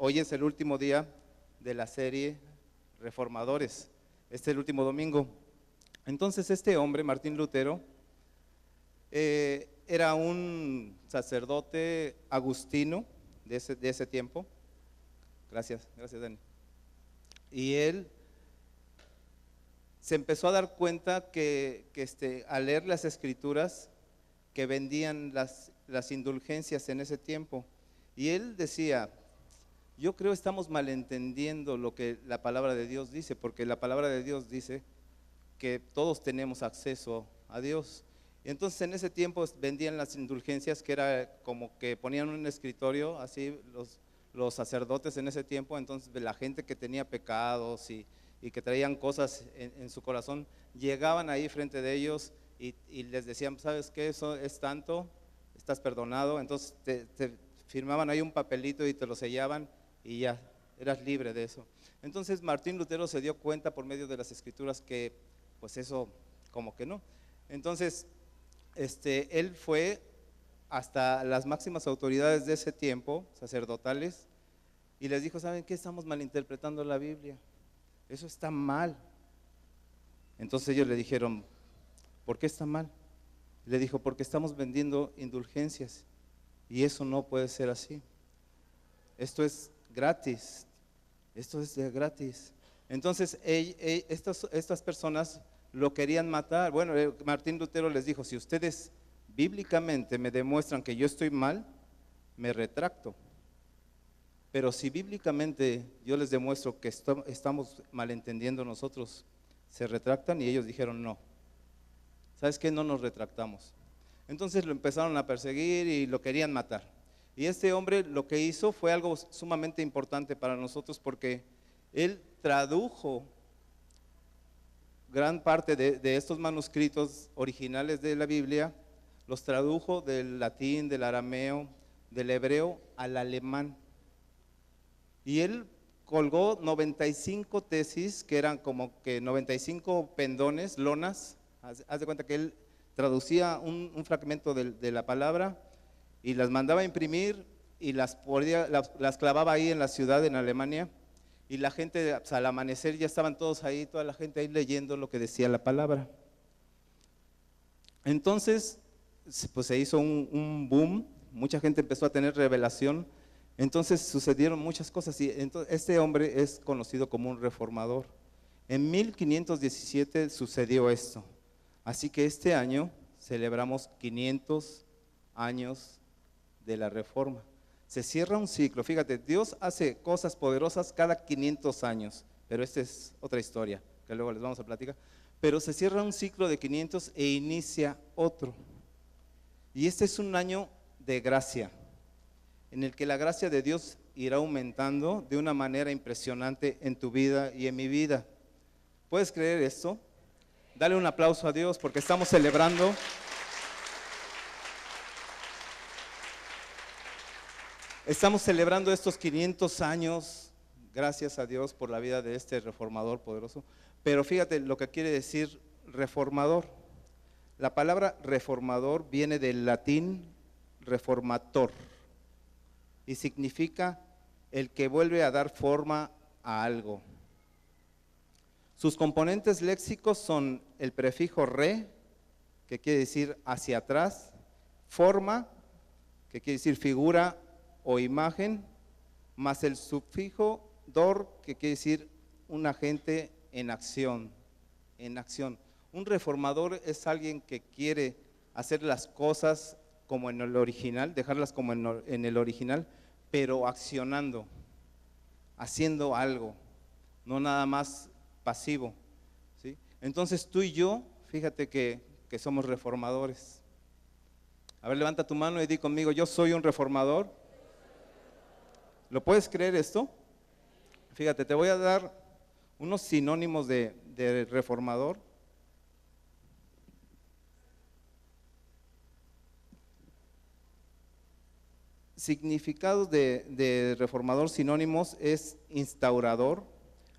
hoy es el último día de la serie Reformadores. Este es el último domingo. Entonces este hombre, Martín Lutero, era un sacerdote agustino de ese tiempo. Gracias Dani. Y él se empezó a dar cuenta que al leer las escrituras, que vendían las indulgencias en ese tiempo. Y él decía, yo creo estamos malentendiendo lo que la palabra de Dios dice, porque la palabra de Dios dice que todos tenemos acceso a Dios. Y entonces en ese tiempo vendían las indulgencias, que era como que ponían un escritorio, así los sacerdotes en ese tiempo. Entonces la gente que tenía pecados y que traían cosas en su corazón, llegaban ahí frente de ellos y les decían, ¿sabes qué? Eso es tanto, estás perdonado. Entonces te firmaban ahí un papelito y te lo sellaban y ya, eras libre de eso. Entonces Martín Lutero se dio cuenta por medio de las escrituras que pues eso como que no. Entonces él fue hasta las máximas autoridades de ese tiempo, sacerdotales, y les dijo, ¿saben qué? Estamos malinterpretando la Biblia, eso está mal. Entonces ellos le dijeron, ¿por qué está mal? Le dijo, porque estamos vendiendo indulgencias y eso no puede ser así. Esto es gratis, esto es de gratis. Entonces estas personas lo querían matar. Bueno, Martín Lutero les dijo, si ustedes bíblicamente me demuestran que yo estoy mal, me retracto. Pero si bíblicamente yo les demuestro que estamos malentendiendo nosotros, se retractan. Y ellos dijeron no, ¿sabes qué? No nos retractamos. Entonces lo empezaron a perseguir y lo querían matar. Y este hombre lo que hizo fue algo sumamente importante para nosotros, porque él tradujo gran parte de estos manuscritos originales de la Biblia, los tradujo del latín, del arameo, del hebreo al alemán. Y él colgó 95 tesis, que eran como que 95 pendones, lonas. Haz de cuenta que él traducía un fragmento de la palabra y las mandaba a imprimir y las clavaba ahí en la ciudad, en Alemania. Y la gente, pues, al amanecer ya estaban todos ahí, toda la gente ahí leyendo lo que decía la palabra. Entonces, pues se hizo un boom, mucha gente empezó a tener revelación. Entonces sucedieron muchas cosas y entonces este hombre es conocido como un reformador. En 1517 sucedió esto, así que este año celebramos 500 años de la Reforma. Se cierra un ciclo, fíjate, Dios hace cosas poderosas cada 500 años, pero esta es otra historia que luego les vamos a platicar. Pero se cierra un ciclo de 500 e inicia otro. Y este es un año de gracia, en el que la gracia de Dios irá aumentando de una manera impresionante en tu vida y en mi vida. ¿Puedes creer esto? Dale un aplauso a Dios porque estamos celebrando. Estamos celebrando estos 500 años, gracias a Dios por la vida de este reformador poderoso. Pero fíjate lo que quiere decir reformador. La palabra reformador viene del latín reformator y significa el que vuelve a dar forma a algo. Sus componentes léxicos son el prefijo re, que quiere decir hacia atrás, forma, que quiere decir figura o imagen, más el sufijo dor, que quiere decir un agente en acción, en acción. Un reformador es alguien que quiere hacer las cosas como en el original, dejarlas como en el original, pero accionando, haciendo algo, no nada más pasivo, ¿sí? Entonces tú y yo, fíjate que somos reformadores. A ver, levanta tu mano y di conmigo, yo soy un reformador. ¿Lo puedes creer esto? Fíjate, te voy a dar unos sinónimos de reformador. Significados de reformador sinónimos es instaurador,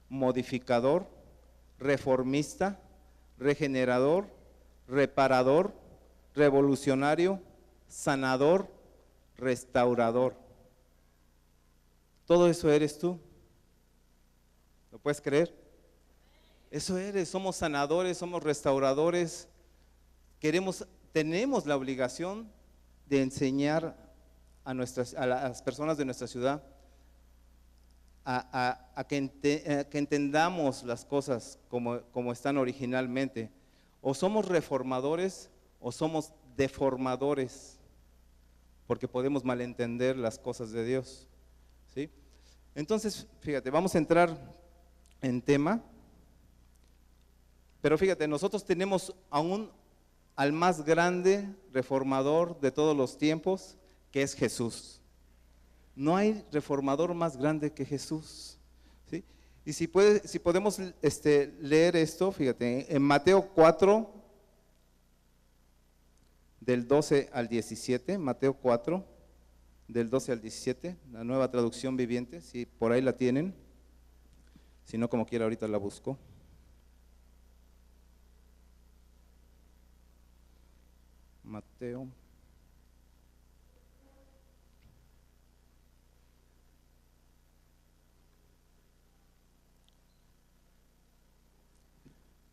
modificador, reformista, regenerador, reparador, revolucionario, sanador, restaurador. Todo eso eres tú. ¿Lo puedes creer? Eso eres, somos sanadores, somos restauradores. Tenemos la obligación de enseñar a las personas de nuestra ciudad a que entendamos las cosas como están originalmente. O somos reformadores o somos deformadores, porque podemos malentender las cosas de Dios, ¿sí? Entonces, fíjate, vamos a entrar en tema, pero fíjate, nosotros tenemos aún al más grande reformador de todos los tiempos, que es Jesús. No hay reformador más grande que Jesús, ¿sí? Y si podemos leer esto, fíjate, en Mateo 4, del 12 al 17, Mateo 4, del 12 al 17, la Nueva Traducción Viviente, si por ahí la tienen, si no, como quiera ahorita la busco. Mateo.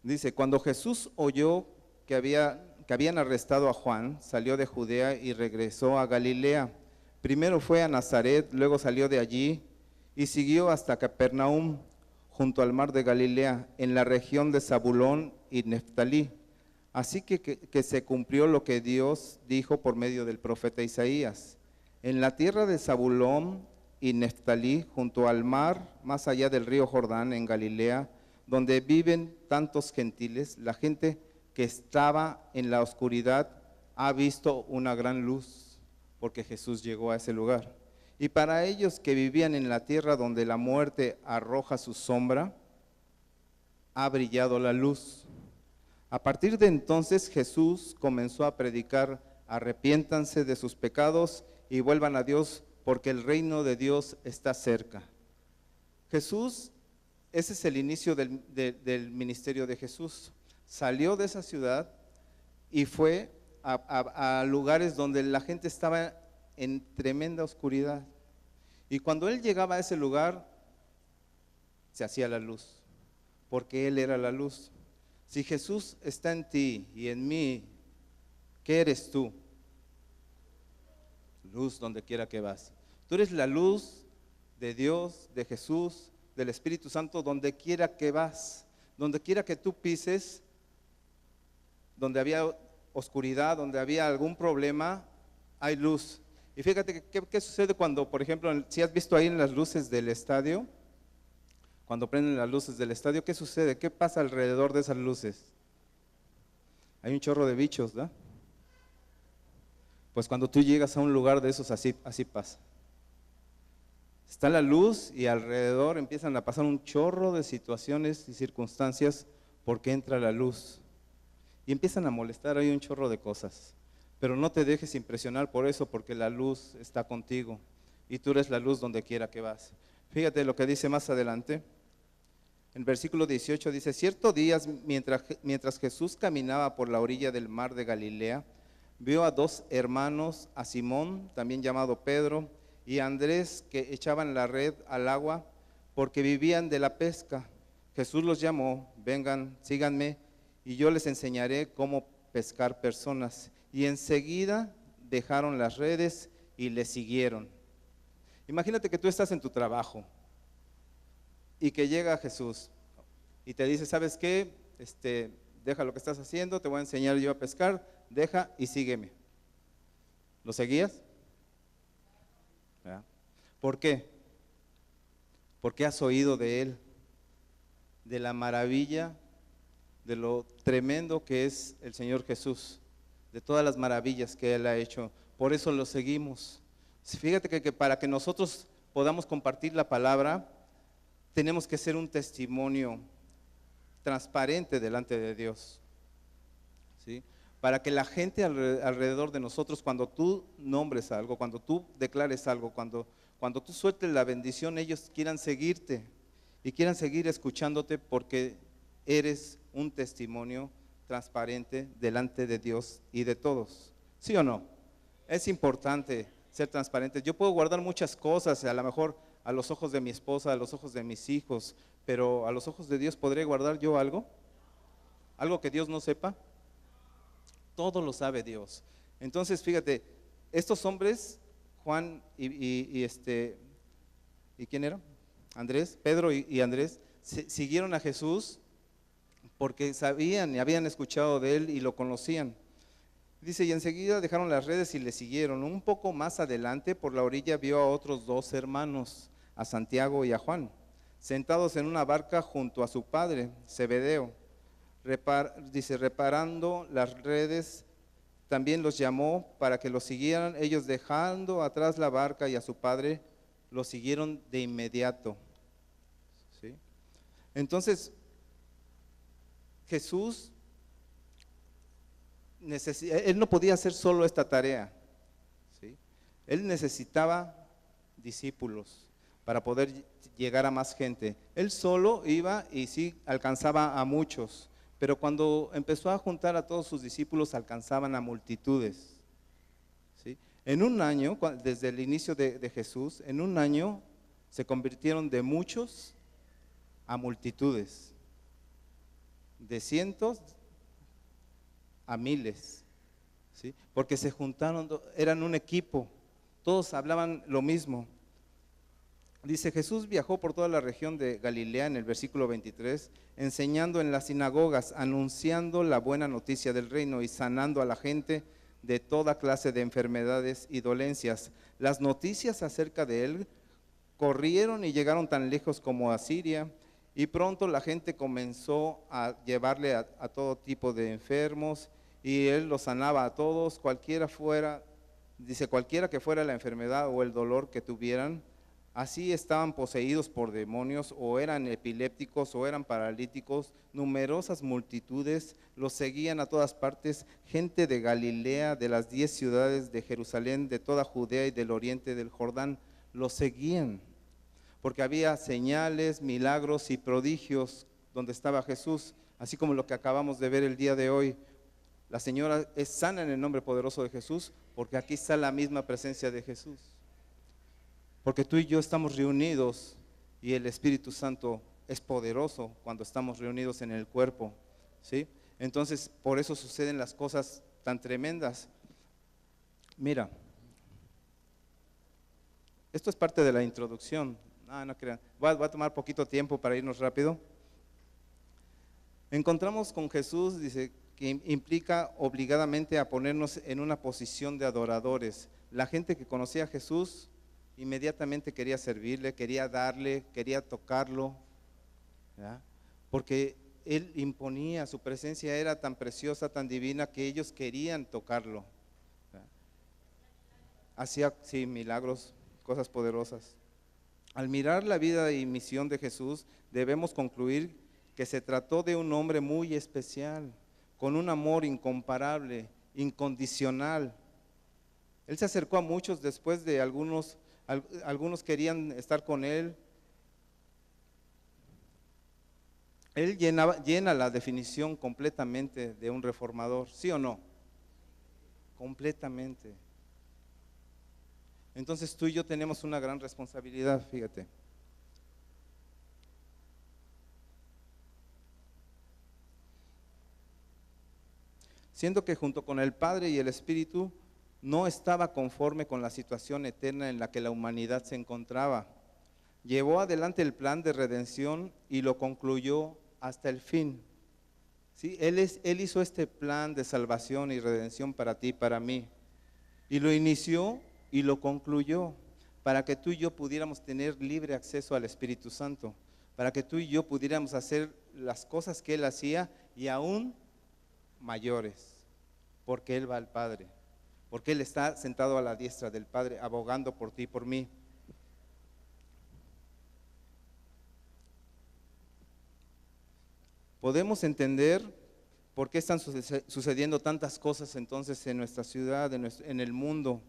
Dice, cuando Jesús oyó que habían arrestado a Juan, salió de Judea y regresó a Galilea. Primero fue a Nazaret, luego salió de allí y siguió hasta Capernaum, junto al mar de Galilea, en la región de Zabulón y Neftalí. Así que se cumplió lo que Dios dijo por medio del profeta Isaías. En la tierra de Zabulón y Neftalí, junto al mar, más allá del río Jordán, en Galilea, donde viven tantos gentiles, la gente que estaba en la oscuridad ha visto una gran luz, porque Jesús llegó a ese lugar. Y para ellos que vivían en la tierra donde la muerte arroja su sombra, ha brillado la luz. A partir de entonces Jesús comenzó a predicar: arrepiéntanse de sus pecados y vuelvan a Dios, porque el reino de Dios está cerca. Jesús, ese es el inicio del ministerio de Jesús. Salió de esa ciudad y fue a lugares donde la gente estaba en tremenda oscuridad. Y cuando él llegaba a ese lugar, se hacía la luz, porque él era la luz. Si Jesús está en ti y en mí, ¿qué eres tú? Luz donde quiera que vas. Tú eres la luz de Dios, de Jesús, del Espíritu Santo, donde quiera que vas. Donde quiera que tú pises, donde había oscuridad, donde había algún problema, hay luz. Y fíjate qué sucede cuando, por ejemplo, si has visto ahí en las luces del estadio, cuando prenden las luces del estadio, ¿qué sucede? ¿Qué pasa alrededor de esas luces? Hay un chorro de bichos, ¿verdad? Pues cuando tú llegas a un lugar de esos, así pasa. Está la luz y alrededor empiezan a pasar un chorro de situaciones y circunstancias porque entra la luz. Y empiezan a molestar ahí un chorro de cosas. Pero no te dejes impresionar por eso, porque la luz está contigo y tú eres la luz donde quiera que vas. Fíjate lo que dice más adelante. En versículo 18 dice: cierto día, mientras Jesús caminaba por la orilla del mar de Galilea, vio a dos hermanos, a Simón, también llamado Pedro, y a Andrés, que echaban la red al agua porque vivían de la pesca. Jesús los llamó: vengan, síganme, y yo les enseñaré cómo pescar personas. Y enseguida dejaron las redes y le siguieron. Imagínate que tú estás en tu trabajo y que llega Jesús y te dice: ¿sabes qué? Deja lo que estás haciendo, te voy a enseñar yo a pescar, deja y sígueme. ¿Lo seguías? ¿Verdad? ¿Por qué? Porque has oído de Él, de la maravilla, de lo tremendo que es el Señor Jesús, de todas las maravillas que Él ha hecho. Por eso lo seguimos. Fíjate que para que nosotros podamos compartir la palabra, tenemos que ser un testimonio transparente delante de Dios, ¿sí? Para que la gente alrededor de nosotros, cuando tú nombres algo, cuando tú declares algo, cuando tú sueltes la bendición, ellos quieran seguirte y quieran seguir escuchándote, porque eres un testimonio transparente delante de Dios y de todos. ¿Sí o no? Es importante ser transparente. Yo puedo guardar muchas cosas, a lo mejor a los ojos de mi esposa, a los ojos de mis hijos, pero a los ojos de Dios, ¿podré guardar yo algo? ¿Algo que Dios no sepa? Todo lo sabe Dios. Entonces, fíjate, estos hombres, Juan ¿y quién era? Andrés, Pedro y Andrés, siguieron a Jesús porque sabían y habían escuchado de él y lo conocían. Dice, y enseguida dejaron las redes y le siguieron. Un poco más adelante, por la orilla, vio a otros dos hermanos, a Santiago y a Juan, sentados en una barca junto a su padre, Zebedeo. Dice, reparando las redes, también los llamó para que los siguieran. Ellos, dejando atrás la barca y a su padre, lo siguieron de inmediato. ¿Sí? Entonces, Jesús, él no podía hacer solo esta tarea, ¿sí? Él necesitaba discípulos para poder llegar a más gente. Él solo iba y sí alcanzaba a muchos, pero cuando empezó a juntar a todos sus discípulos alcanzaban a multitudes, ¿sí? En un año, desde el inicio de Jesús, en un año se convirtieron de muchos a multitudes, de cientos a miles, ¿sí? Porque se juntaron, eran un equipo, todos hablaban lo mismo. Dice, Jesús viajó por toda la región de Galilea, en el versículo 23, enseñando en las sinagogas, anunciando la buena noticia del reino y sanando a la gente de toda clase de enfermedades y dolencias. Las noticias acerca de él corrieron y llegaron tan lejos como a Siria, y pronto la gente comenzó a llevarle a todo tipo de enfermos, y él los sanaba a todos, cualquiera que fuera la enfermedad o el dolor que tuvieran. Así estaban poseídos por demonios, o eran epilépticos, o eran paralíticos. Numerosas multitudes los seguían a todas partes, gente de Galilea, de las 10 ciudades de Jerusalén, de toda Judea y del oriente del Jordán, los seguían, porque había señales, milagros y prodigios donde estaba Jesús, así como lo que acabamos de ver el día de hoy. La señora es sana en el nombre poderoso de Jesús, porque aquí está la misma presencia de Jesús. Porque tú y yo estamos reunidos y el Espíritu Santo es poderoso cuando estamos reunidos en el cuerpo, ¿sí? Entonces, por eso suceden las cosas tan tremendas. Mira, esto es parte de la introducción. No crean. Voy a tomar poquito tiempo para irnos rápido. Encontramos con Jesús, dice, que implica obligadamente a ponernos en una posición de adoradores. La gente que conocía a Jesús inmediatamente quería servirle, quería darle, quería tocarlo, ¿verdad? Porque él imponía, su presencia era tan preciosa, tan divina, que ellos querían tocarlo, ¿verdad? Hacía, sí, milagros, cosas poderosas. Al mirar la vida y misión de Jesús, debemos concluir que se trató de un hombre muy especial, con un amor incomparable, incondicional. Él se acercó a muchos después de algunos querían estar con él. Él llena la definición completamente de un reformador, ¿sí o no? Completamente. Entonces tú y yo tenemos una gran responsabilidad, fíjate. Siendo que junto con el Padre y el Espíritu no estaba conforme con la situación eterna en la que la humanidad se encontraba. Llevó adelante el plan de redención y lo concluyó hasta el fin. ¿Sí? Él hizo este plan de salvación y redención para ti y para mí. Y lo inició y lo concluyó para que tú y yo pudiéramos tener libre acceso al Espíritu Santo, para que tú y yo pudiéramos hacer las cosas que Él hacía y aún mayores, porque Él va al Padre, porque Él está sentado a la diestra del Padre, abogando por ti y por mí. Podemos entender por qué están sucediendo tantas cosas entonces en nuestra ciudad, en el mundo.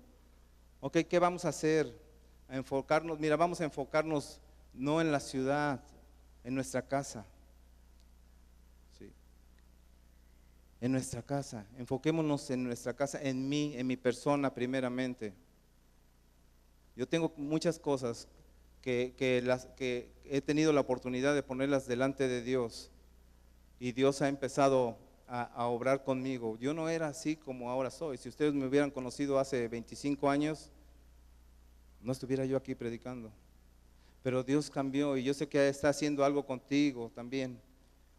Ok, ¿qué vamos a hacer? A enfocarnos, mira, vamos a enfocarnos no en la ciudad, en nuestra casa. Sí. En nuestra casa, enfoquémonos en nuestra casa, en mí, en mi persona primeramente. Yo tengo muchas cosas que he tenido la oportunidad de ponerlas delante de Dios y Dios ha empezado a obrar conmigo. Yo no era así como ahora soy. Si ustedes me hubieran conocido hace 25 años, no estuviera yo aquí predicando. Pero Dios cambió y yo sé que está haciendo algo contigo también,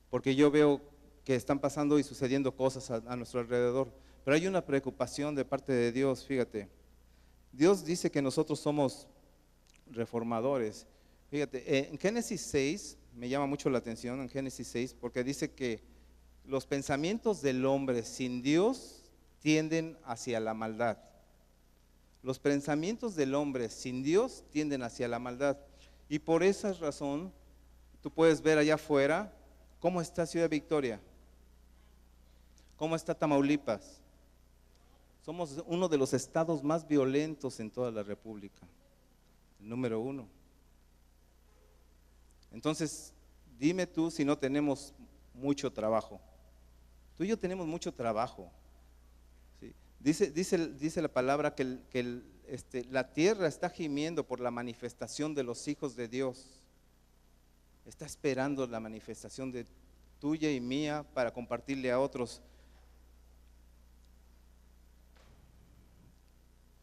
porque yo veo que están pasando y sucediendo cosas a nuestro alrededor. Pero hay una preocupación de parte de Dios, fíjate. Dios dice que nosotros somos reformadores. Fíjate, en Génesis 6, me llama mucho la atención en Génesis 6, porque dice que los pensamientos del hombre sin Dios tienden hacia la maldad. Los pensamientos del hombre sin Dios tienden hacia la maldad. Y por esa razón, tú puedes ver allá afuera cómo está Ciudad Victoria, cómo está Tamaulipas. Somos uno de los estados más violentos en toda la República, el número 1. Entonces, dime tú si no tenemos mucho trabajo. Tú y yo tenemos mucho trabajo. ¿Sí? Dice la palabra que la tierra está gimiendo por la manifestación de los hijos de Dios. Está esperando la manifestación de tuya y mía para compartirle a otros.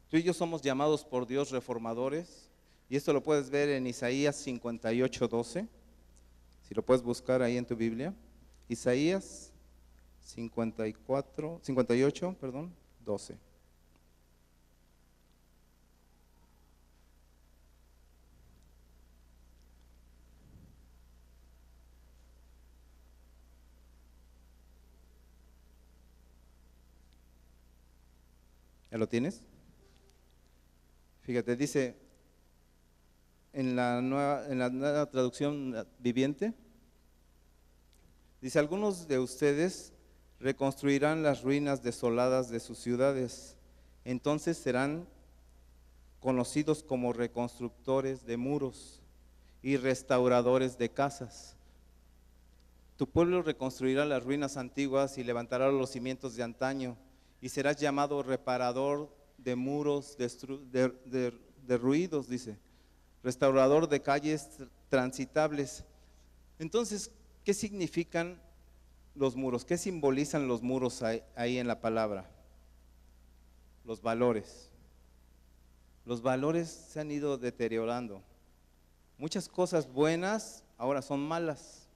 Tú y yo somos llamados por Dios reformadores, y esto lo puedes ver en Isaías 58:12, si lo puedes buscar ahí en tu Biblia. Isaías 58:12. ¿Ya lo tienes? Fíjate, dice en la nueva traducción viviente, dice: algunos de ustedes reconstruirán las ruinas desoladas de sus ciudades, entonces serán conocidos como reconstructores de muros y restauradores de casas. Tu pueblo reconstruirá las ruinas antiguas y levantará los cimientos de antaño, y serás llamado reparador de muros derruidos, dice, restaurador de calles transitables. Entonces, ¿qué significan los muros? ¿Qué simbolizan los muros ahí en la palabra? Los valores. Los valores se han ido deteriorando. Muchas cosas buenas ahora son malas,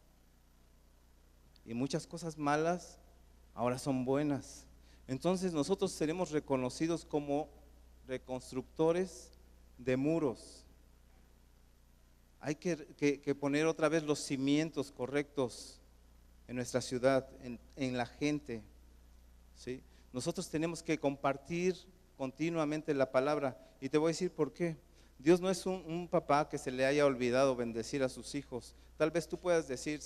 y muchas cosas malas ahora son buenas. Entonces nosotros seremos reconocidos como reconstructores de muros. Hay que poner otra vez los cimientos correctos en nuestra ciudad, en la gente, ¿sí? Nosotros tenemos que compartir continuamente la palabra, y te voy a decir por qué. Dios no es un papá que se le haya olvidado bendecir a sus hijos. Tal vez tú puedas decir,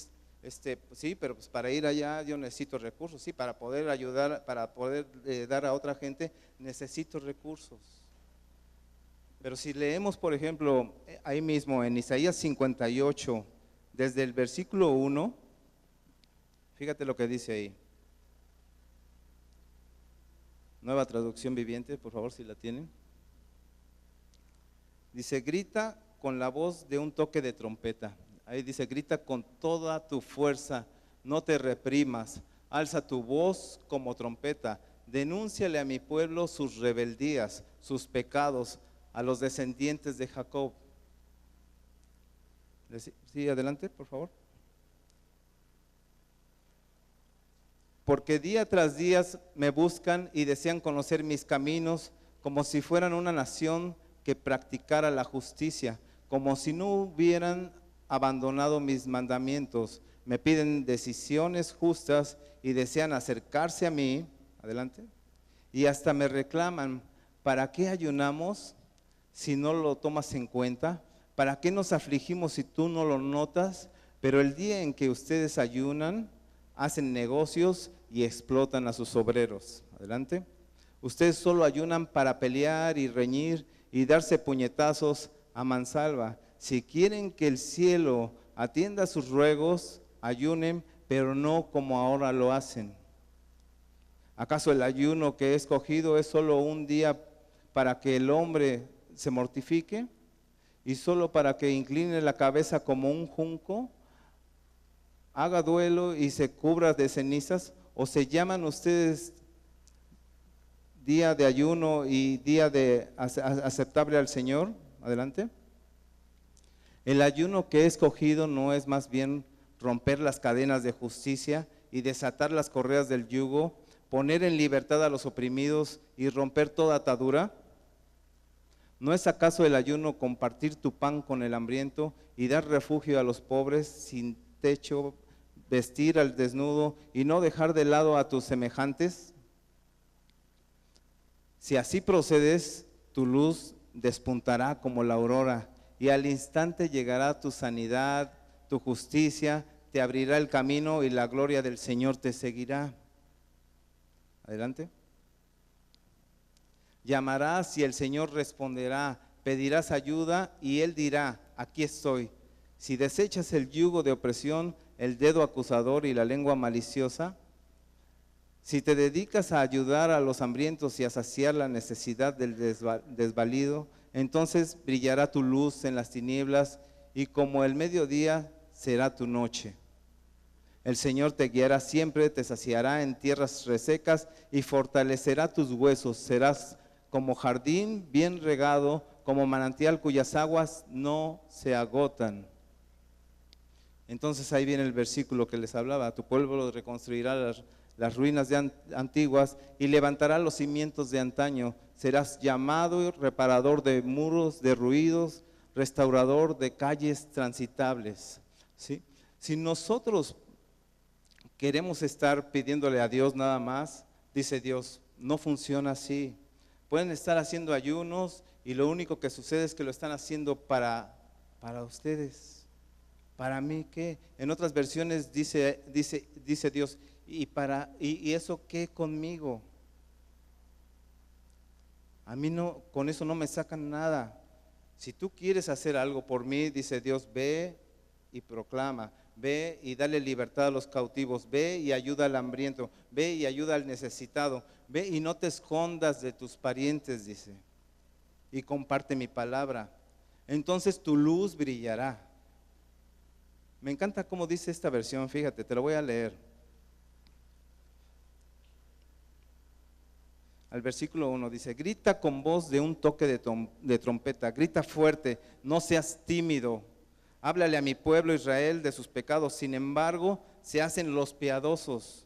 sí, pero pues para ir allá yo necesito recursos, sí, para poder ayudar, para poder dar a otra gente, necesito recursos. Pero si leemos, por ejemplo, ahí mismo en Isaías 58, desde el versículo 1, fíjate lo que dice ahí. Nueva traducción viviente, por favor, si la tienen. Dice: grita con la voz de un toque de trompeta. Ahí dice: grita con toda tu fuerza, no te reprimas, alza tu voz como trompeta, denúnciale a mi pueblo sus rebeldías, sus pecados, a los descendientes de Jacob. Sí, adelante, por favor. Porque día tras día me buscan y desean conocer mis caminos, como si fueran una nación que practicara la justicia, como si no hubieran abandonado mis mandamientos. Me piden decisiones justas y desean acercarse a mí, adelante, y hasta me reclaman: ¿para qué ayunamos si no lo tomas en cuenta? ¿Para qué nos afligimos si tú no lo notas? Pero el día en que ustedes ayunan, hacen negocios y explotan a sus obreros. Adelante. Ustedes solo ayunan para pelear y reñir y darse puñetazos a mansalva. Si quieren que el cielo atienda sus ruegos, ayunen, pero no como ahora lo hacen. ¿Acaso el ayuno que he escogido es solo un día para que el hombre se mortifique? y solo para que incline la cabeza como un junco, haga duelo y se cubra de cenizas? ¿O se llaman ustedes día de ayuno y día de aceptable al Señor? Adelante. El ayuno que he escogido no es más bien romper las cadenas de justicia y desatar las correas del yugo, poner en libertad a los oprimidos y romper toda atadura. ¿No es acaso el ayuno compartir tu pan con el hambriento y dar refugio a los pobres sin techo, vestir al desnudo y no dejar de lado a tus semejantes? Si así procedes, tu luz despuntará como la aurora y al instante llegará tu sanidad, tu justicia, te abrirá el camino y la gloria del Señor te seguirá. Adelante. Llamarás y el Señor responderá, pedirás ayuda y Él dirá, aquí estoy. Si desechas el yugo de opresión, el dedo acusador y la lengua maliciosa, si te dedicas a ayudar a los hambrientos y a saciar la necesidad del desvalido, entonces brillará tu luz en las tinieblas y como el mediodía será tu noche. El Señor te guiará siempre, te saciará en tierras resecas y fortalecerá tus huesos. Serás como jardín bien regado, como manantial cuyas aguas no se agotan. Entonces ahí viene el versículo que les hablaba. Tu pueblo reconstruirá las ruinas antiguas y levantará los cimientos de antaño. Serás llamado reparador de muros derruidos, restaurador de calles transitables. ¿Sí? Si nosotros queremos estar pidiéndole a Dios nada más, dice Dios, no funciona así. Pueden estar haciendo ayunos y lo único que sucede es que lo están haciendo para ustedes. ¿Para mí qué? En otras versiones dice Dios, ¿y eso qué conmigo? A mí no, con eso no me sacan nada. Si tú quieres hacer algo por mí, dice Dios, ve y proclama, ve y dale libertad a los cautivos, ve y ayuda al hambriento, ve y ayuda al necesitado, ve y no te escondas de tus parientes, dice, y comparte mi palabra. Entonces tu luz brillará. Me encanta cómo dice esta versión, fíjate, te lo voy a leer. Al versículo 1 dice, grita con voz de un toque de trompeta, grita fuerte, no seas tímido. Háblale a mi pueblo Israel de sus pecados, sin embargo, se hacen los piadosos.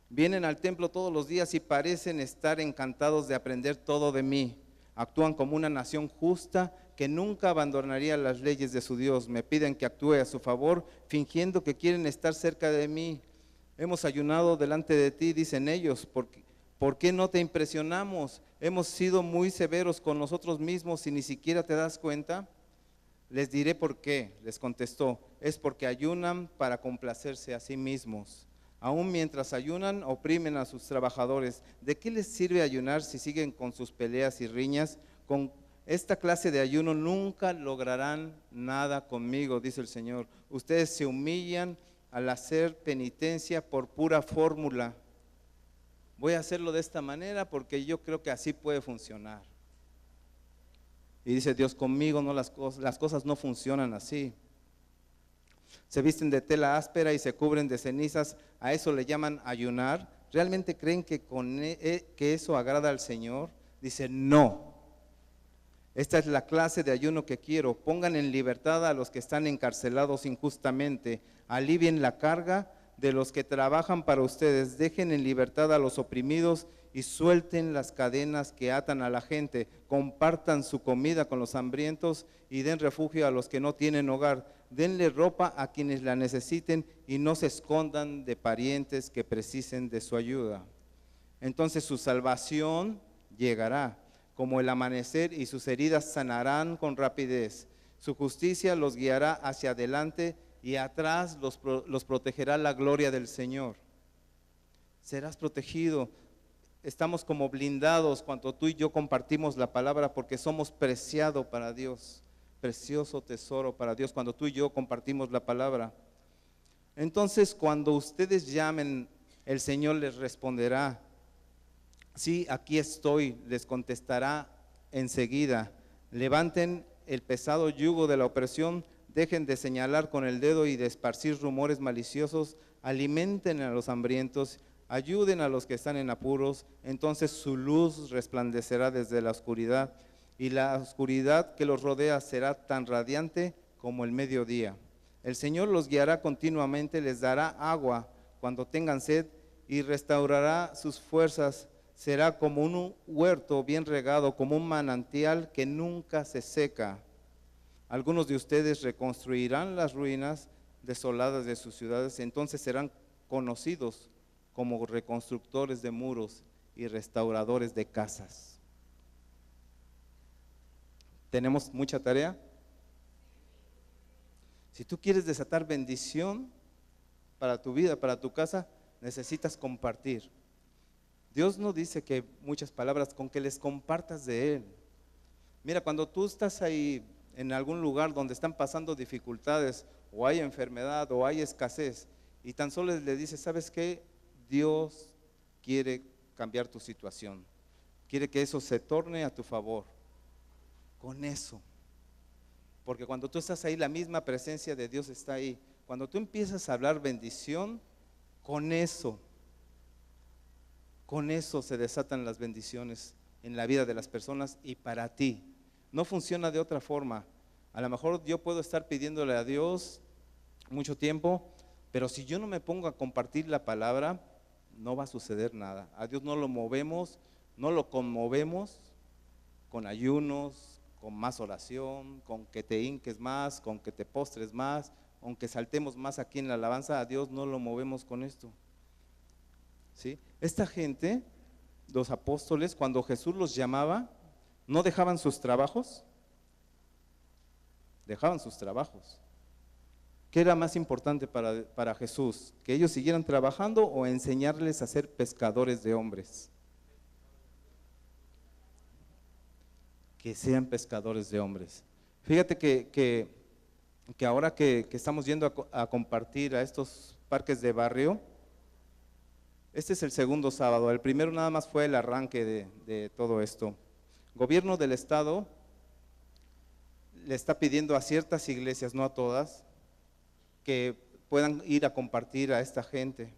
Vienen al templo todos los días y parecen estar encantados de aprender todo de mí. Actúan como una nación justa que nunca abandonaría las leyes de su Dios. Me piden que actúe a su favor, fingiendo que quieren estar cerca de mí. Hemos ayunado delante de ti, dicen ellos, ¿por qué no te impresionamos? Hemos sido muy severos con nosotros mismos y ni siquiera te das cuenta. Les diré por qué, les contestó, es porque ayunan para complacerse a sí mismos. Aún mientras ayunan, oprimen a sus trabajadores. ¿De qué les sirve ayunar si siguen con sus peleas y riñas? Con esta clase de ayuno nunca lograrán nada conmigo, dice el Señor. Ustedes se humillan al hacer penitencia por pura fórmula. Voy a hacerlo de esta manera porque yo creo que así puede funcionar. Y dice Dios, conmigo no las cosas no funcionan así. Se visten de tela áspera y se cubren de cenizas, a eso le llaman ayunar. ¿Realmente creen que que eso agrada al Señor? Dice, no. Esta es la clase de ayuno que quiero. Pongan en libertad a los que están encarcelados injustamente. Alivien la carga de los que trabajan para ustedes. Dejen en libertad a los oprimidos y suelten las cadenas que atan a la gente. Compartan su comida con los hambrientos y den refugio a los que no tienen hogar. Denle ropa a quienes la necesiten y no se escondan de parientes que precisen de su ayuda. Entonces su salvación llegará como el amanecer y sus heridas sanarán con rapidez. Su justicia los guiará hacia adelante y atrás los protegerá la gloria del Señor. Serás protegido. Estamos como blindados cuando tú y yo compartimos la palabra porque somos preciado para Dios, precioso tesoro para Dios cuando tú y yo compartimos la palabra. Entonces cuando ustedes llamen, el Señor les responderá, sí, aquí estoy, les contestará enseguida. Levanten el pesado yugo de la opresión, dejen de señalar con el dedo y de esparcir rumores maliciosos, alimenten a los hambrientos, ayuden a los que están en apuros, entonces su luz resplandecerá desde la oscuridad y la oscuridad que los rodea será tan radiante como el mediodía. El Señor los guiará continuamente, les dará agua cuando tengan sed y restaurará sus fuerzas. Será como un huerto bien regado, como un manantial que nunca se seca. Algunos de ustedes reconstruirán las ruinas desoladas de sus ciudades, entonces serán conocidos como reconstructores de muros y restauradores de casas. ¿Tenemos mucha tarea? Si tú quieres desatar bendición para tu vida, para tu casa, necesitas compartir. Dios no dice que muchas palabras, con que les compartas de Él. Mira, cuando tú estás ahí en algún lugar donde están pasando dificultades, o hay enfermedad, o hay escasez, y tan solo le dices, ¿sabes qué? Dios quiere cambiar tu situación, quiere que eso se torne a tu favor. Con eso, porque cuando tú estás ahí, la misma presencia de Dios está ahí. Cuando tú empiezas a hablar bendición, con eso se desatan las bendiciones en la vida de las personas y para ti. No funciona de otra forma. A lo mejor yo puedo estar pidiéndole a Dios mucho tiempo, pero si yo no me pongo a compartir la palabra, no va a suceder nada. A Dios no lo movemos, no lo conmovemos con ayunos, con más oración, con que te hinques más, con que te postres más, aunque saltemos más aquí en la alabanza. A Dios no lo movemos con esto. ¿Sí? Esta gente, los apóstoles, cuando Jesús los llamaba, no dejaban sus trabajos, dejaban sus trabajos. ¿Qué era más importante para Jesús? ¿Que ellos siguieran trabajando o enseñarles a ser pescadores de hombres? Que sean pescadores de hombres. Fíjate que ahora que estamos yendo a compartir a estos parques de barrio, este es el segundo sábado. El primero nada más fue el arranque de todo esto. Gobierno del estado le está pidiendo a ciertas iglesias, no a todas, que puedan ir a compartir a esta gente.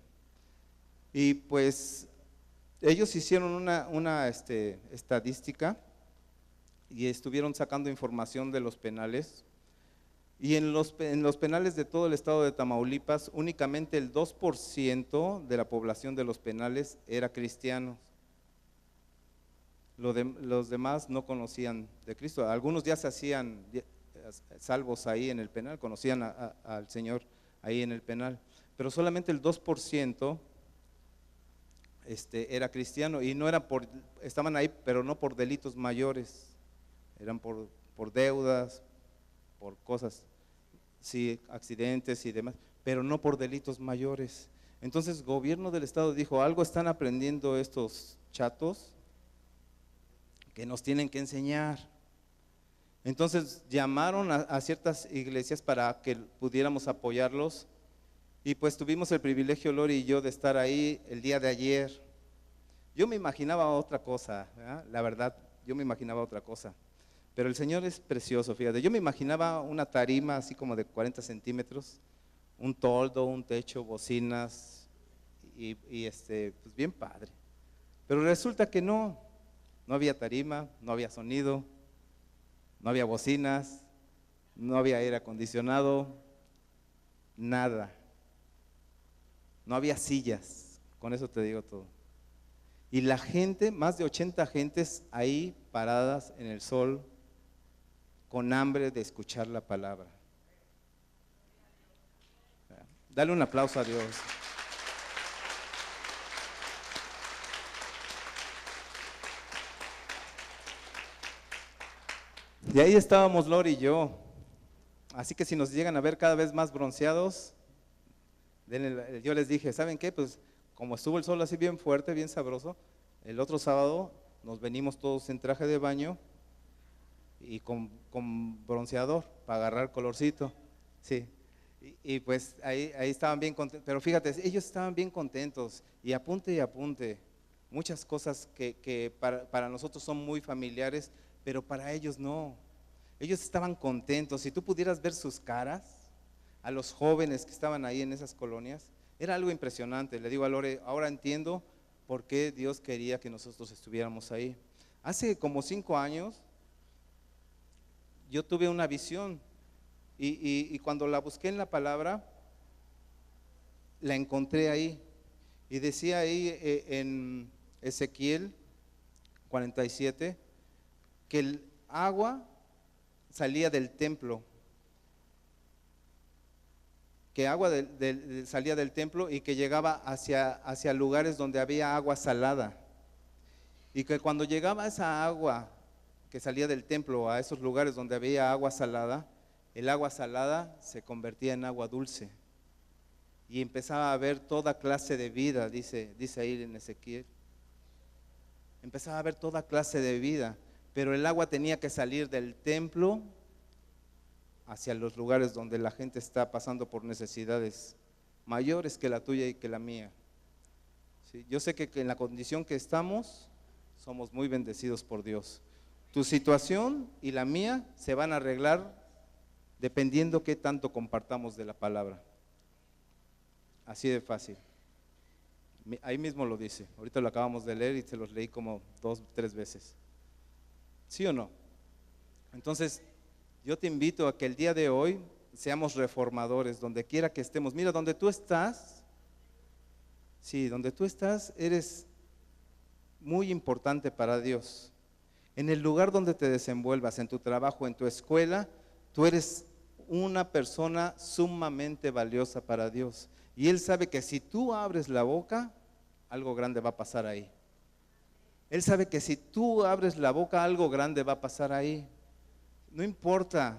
Y pues ellos hicieron una estadística y estuvieron sacando información de los penales. Y en los penales de todo el estado de Tamaulipas, únicamente el 2% de la población de los penales era cristiano. Los demás no conocían de Cristo. Algunos ya se hacían salvos ahí en el penal, conocían al Señor ahí en el penal, pero solamente el 2% era cristiano, y no era estaban ahí, pero no por delitos mayores, eran por deudas, por cosas, sí, accidentes y demás, pero no por delitos mayores. Entonces, el gobierno del estado dijo, algo están aprendiendo estos chatos que nos tienen que enseñar. Entonces llamaron a ciertas iglesias para que pudiéramos apoyarlos, y pues tuvimos el privilegio, Lori y yo, de estar ahí el día de ayer. Yo me imaginaba otra cosa, ¿verdad? La verdad, yo me imaginaba otra cosa, pero el Señor es precioso, fíjate. Yo me imaginaba una tarima así como de 40 centímetros, un toldo, un techo, bocinas y pues bien padre. Pero resulta que no había tarima, no había sonido, no había bocinas, no había aire acondicionado, nada. No había sillas, con eso te digo todo. Y la gente, más de 80 gentes ahí paradas en el sol, con hambre de escuchar la palabra. Dale un aplauso a Dios. Y ahí estábamos Lori y yo. Así que si nos llegan a ver cada vez más bronceados, yo les dije, ¿saben qué? Pues como estuvo el sol así bien fuerte, bien sabroso, el otro sábado nos venimos todos en traje de baño y con bronceador para agarrar colorcito. Sí. Y pues ahí estaban bien contentos. Pero fíjate, ellos estaban bien contentos y apunte. Muchas cosas que para nosotros son muy familiares, pero para ellos no. Ellos estaban contentos. Si tú pudieras ver sus caras, a los jóvenes que estaban ahí en esas colonias, era algo impresionante. Le digo a Lore, ahora entiendo por qué Dios quería que nosotros estuviéramos ahí. Hace como 5 años, yo tuve una visión y cuando la busqué en la palabra, la encontré ahí. Y decía ahí en Ezequiel 47 que el agua salía del templo, que agua salía del templo y que llegaba hacia lugares donde había agua salada. Y que cuando llegaba esa agua que salía del templo a esos lugares donde había agua salada, el agua salada se convertía en agua dulce. Y empezaba a haber toda clase de vida, dice ahí en Ezequiel. Empezaba a haber toda clase de vida, pero el agua tenía que salir del templo hacia los lugares donde la gente está pasando por necesidades mayores que la tuya y que la mía. Sí, yo sé que en la condición que estamos, somos muy bendecidos por Dios. Tu situación y la mía se van a arreglar dependiendo qué tanto compartamos de la palabra. Así de fácil. Ahí mismo lo dice. Ahorita lo acabamos de leer y se los leí como 2 o 3 veces. ¿Sí o no? Entonces, yo te invito a que el día de hoy seamos reformadores, donde quiera que estemos. Mira, donde tú estás, sí, donde tú estás, eres muy importante para Dios. En el lugar donde te desenvuelvas, en tu trabajo, en tu escuela, tú eres una persona sumamente valiosa para Dios. Y Él sabe que si tú abres la boca, algo grande va a pasar ahí. Él sabe que si tú abres la boca, algo grande va a pasar ahí. No importa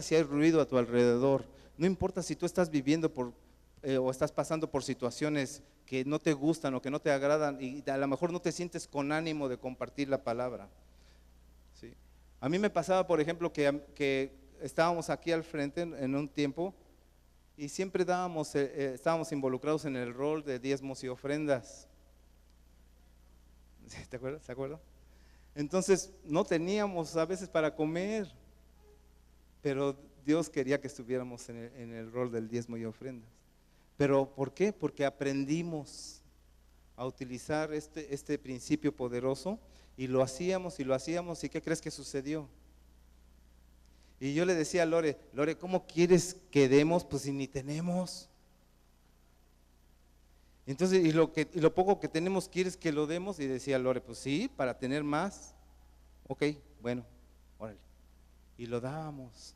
si hay ruido a tu alrededor, no importa si tú estás viviendo o estás pasando por situaciones que no te gustan o que no te agradan y a lo mejor no te sientes con ánimo de compartir la palabra. ¿Sí? A mí me pasaba, por ejemplo, que estábamos aquí al frente en un tiempo y siempre estábamos involucrados en el rol de diezmos y ofrendas. ¿Te acuerdas? ¿Se acuerdan? Entonces no teníamos a veces para comer, pero Dios quería que estuviéramos en el rol del diezmo y ofrendas. ¿Pero por qué? Porque aprendimos a utilizar este principio poderoso y lo hacíamos y ¿qué crees que sucedió? Y yo le decía a Lore, ¿cómo quieres que demos? Pues si ni tenemos. Entonces, y lo poco que tenemos, ¿quieres que lo demos? Y decía Lore, pues sí, para tener más. Ok, bueno, órale. Y lo dábamos,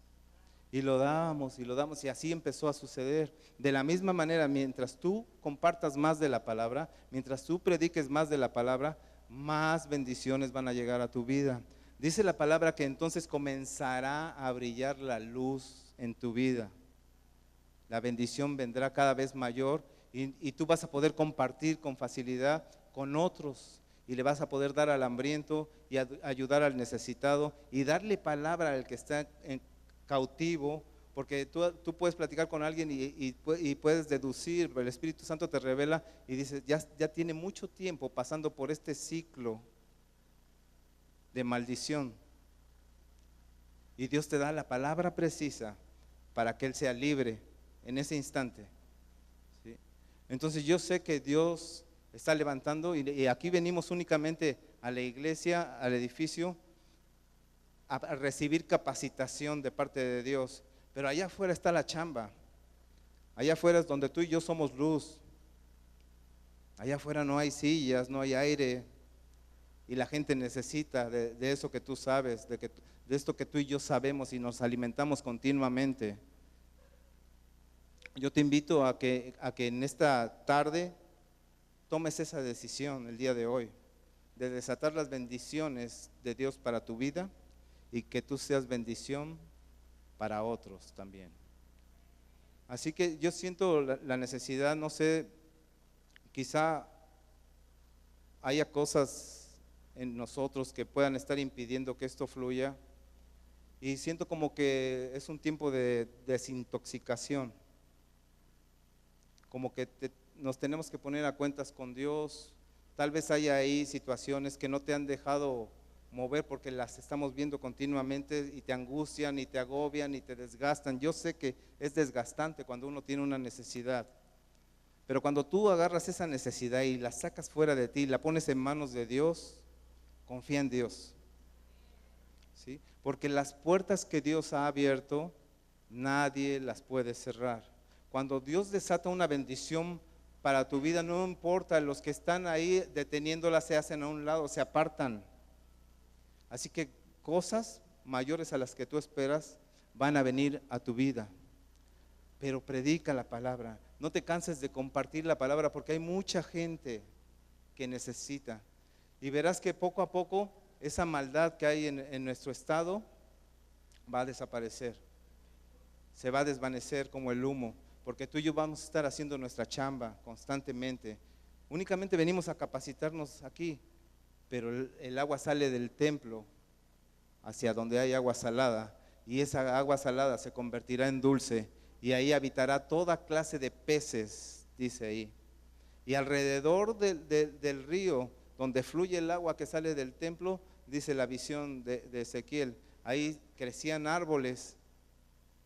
y lo dábamos, y lo dábamos, y así empezó a suceder. De la misma manera, mientras tú compartas más de la palabra, mientras tú prediques más de la palabra, más bendiciones van a llegar a tu vida. Dice la palabra que entonces comenzará a brillar la luz en tu vida. La bendición vendrá cada vez mayor y tú vas a poder compartir con facilidad con otros y le vas a poder dar al hambriento y ayudar al necesitado y darle palabra al que está cautivo, porque tú puedes platicar con alguien y puedes deducir, el Espíritu Santo te revela y dices, ya tiene mucho tiempo pasando por este ciclo de maldición y Dios te da la palabra precisa para que él sea libre en ese instante, ¿sí? Entonces yo sé que Dios está levantando y aquí venimos únicamente a la iglesia, al edificio, a recibir capacitación de parte de Dios, pero allá afuera está la chamba, allá afuera es donde tú y yo somos luz, allá afuera no hay sillas, no hay aire y la gente necesita de eso que tú sabes, de esto que tú y yo sabemos y nos alimentamos continuamente. Yo te invito a que en esta tarde tomes esa decisión el día de hoy, de desatar las bendiciones de Dios para tu vida y que tú seas bendición para otros también. Así que yo siento la necesidad, no sé, quizá haya cosas en nosotros que puedan estar impidiendo que esto fluya y siento como que es un tiempo de desintoxicación, como que nos tenemos que poner a cuentas con Dios. Tal vez haya ahí situaciones que no te han dejado mover porque las estamos viendo continuamente y te angustian y te agobian y te desgastan. Yo sé que es desgastante cuando uno tiene una necesidad, pero cuando tú agarras esa necesidad y la sacas fuera de ti, la pones en manos de Dios, confía en Dios, ¿sí? Porque las puertas que Dios ha abierto, nadie las puede cerrar. Cuando Dios desata una bendición para tu vida, no importa, los que están ahí deteniéndola se hacen a un lado, se apartan. Así que cosas mayores a las que tú esperas van a venir a tu vida. Pero predica la palabra, no te canses de compartir la palabra porque hay mucha gente que necesita. Y verás que poco a poco esa maldad que hay en nuestro estado va a desaparecer. Se va a desvanecer como el humo, porque tú y yo vamos a estar haciendo nuestra chamba constantemente. Únicamente venimos a capacitarnos aquí, pero el agua sale del templo hacia donde hay agua salada, y esa agua salada se convertirá en dulce, y ahí habitará toda clase de peces, dice ahí. Y alrededor del río, donde fluye el agua que sale del templo, dice la visión de Ezequiel, ahí crecían árboles,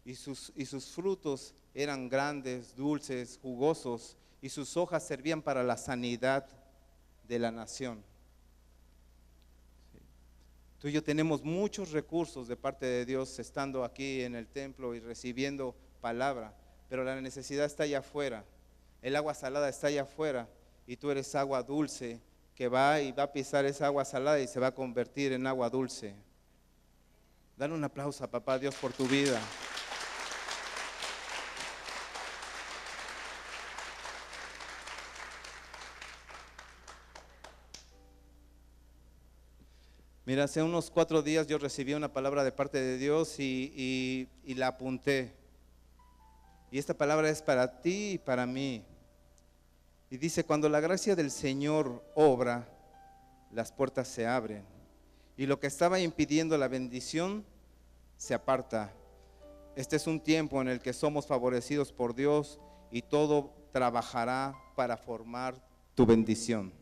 y sus frutos eran grandes, dulces, jugosos, y sus hojas servían para la sanidad de la nación. Tú y yo tenemos muchos recursos de parte de Dios estando aquí en el templo y recibiendo palabra, pero la necesidad está allá afuera. El agua salada está allá afuera y tú eres agua dulce que va a pisar esa agua salada y se va a convertir en agua dulce. Dale un aplauso a papá Dios por tu vida. Mira, hace unos 4 días yo recibí una palabra de parte de Dios y la apunté. Y esta palabra es para ti y para mí. Y dice, cuando la gracia del Señor obra, las puertas se abren. Y lo que estaba impidiendo la bendición se aparta. Este es un tiempo en el que somos favorecidos por Dios y todo trabajará para formar tu bendición.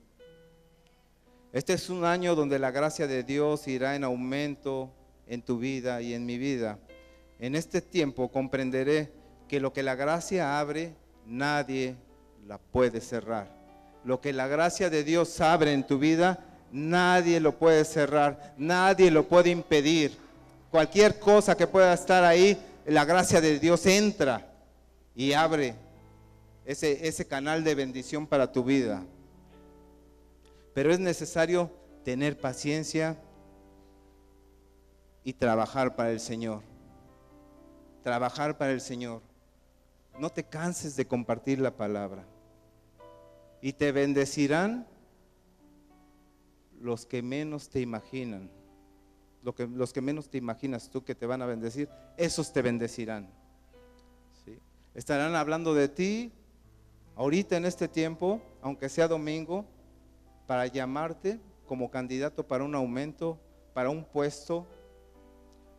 Este es un año donde la gracia de Dios irá en aumento en tu vida y en mi vida. En este tiempo comprenderé que lo que la gracia abre, nadie la puede cerrar. Lo que la gracia de Dios abre en tu vida, nadie lo puede cerrar, nadie lo puede impedir. Cualquier cosa que pueda estar ahí, la gracia de Dios entra y abre ese canal de bendición para tu vida. Pero es necesario tener paciencia y trabajar para el Señor. Trabajar para el Señor. No te canses de compartir la palabra. Y te bendecirán los que menos te imaginan. Los que menos te imaginas tú que te van a bendecir, esos te bendecirán. ¿Sí? Estarán hablando de ti ahorita en este tiempo, aunque sea domingo, para llamarte como candidato para un aumento, para un puesto,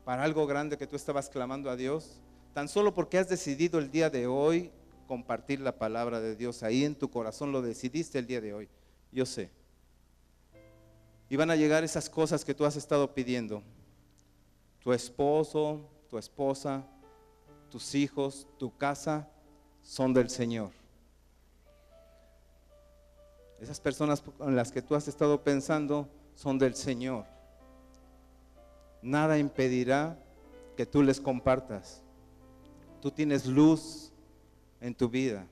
para algo grande que tú estabas clamando a Dios, tan solo porque has decidido el día de hoy compartir la palabra de Dios. Ahí en tu corazón lo decidiste el día de hoy, yo sé. Y van a llegar esas cosas que tú has estado pidiendo. Tu esposo, tu esposa, tus hijos, tu casa son del Señor. Esas personas con las que tú has estado pensando son del Señor. Nada impedirá que tú les compartas. Tú tienes luz en tu vida.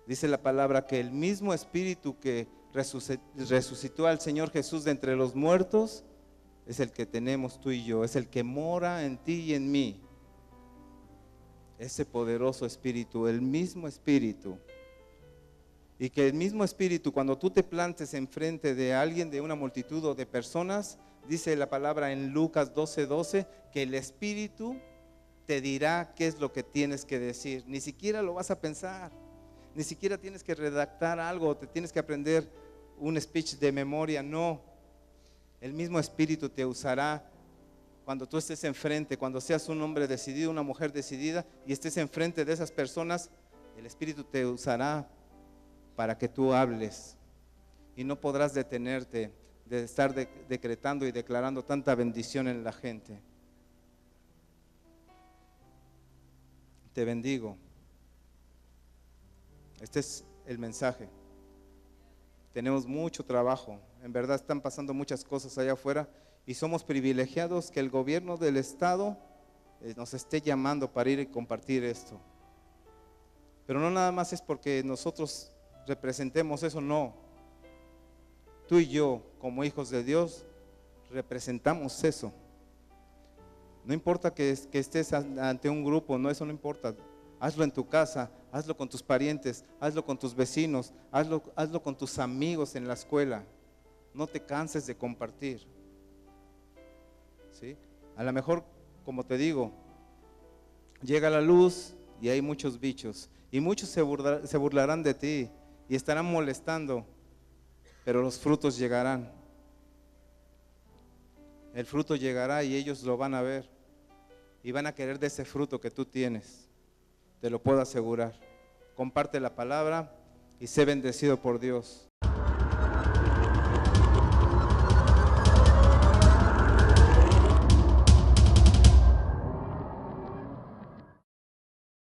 Dice la palabra que el mismo Espíritu que resucitó al Señor Jesús de entre los muertos es el que tenemos tú y yo, es el que mora en ti y en mí. Ese poderoso Espíritu, el mismo Espíritu. Y que el mismo Espíritu, cuando tú te plantes enfrente de alguien, de una multitud o de personas, dice la palabra en Lucas 12:12, que el Espíritu te dirá qué es lo que tienes que decir. Ni siquiera lo vas a pensar, ni siquiera tienes que redactar algo, te tienes que aprender un speech de memoria, no. El mismo Espíritu te usará cuando tú estés enfrente, cuando seas un hombre decidido, una mujer decidida y estés enfrente de esas personas, el Espíritu te usará para que tú hables y no podrás detenerte. de estar decretando y declarando tanta bendición en la gente. Te bendigo. Este es el mensaje. Tenemos mucho trabajo, en verdad están pasando muchas cosas allá afuera y somos privilegiados que el gobierno del estado nos esté llamando para ir y compartir esto. Pero no nada más es porque nosotros representemos eso, no. Tú y yo, como hijos de Dios, representamos eso. No importa que estés ante un grupo, no, eso no importa. Hazlo en tu casa, hazlo con tus parientes, hazlo con tus vecinos, hazlo con tus amigos en la escuela. No te canses de compartir. ¿Sí? A lo mejor, como te digo, llega la luz y hay muchos bichos y muchos se burlarán de ti y estarán molestando, pero los frutos llegarán. El fruto llegará y ellos lo van a ver y van a querer de ese fruto que tú tienes. Te lo puedo asegurar. Comparte la palabra y sé bendecido por Dios.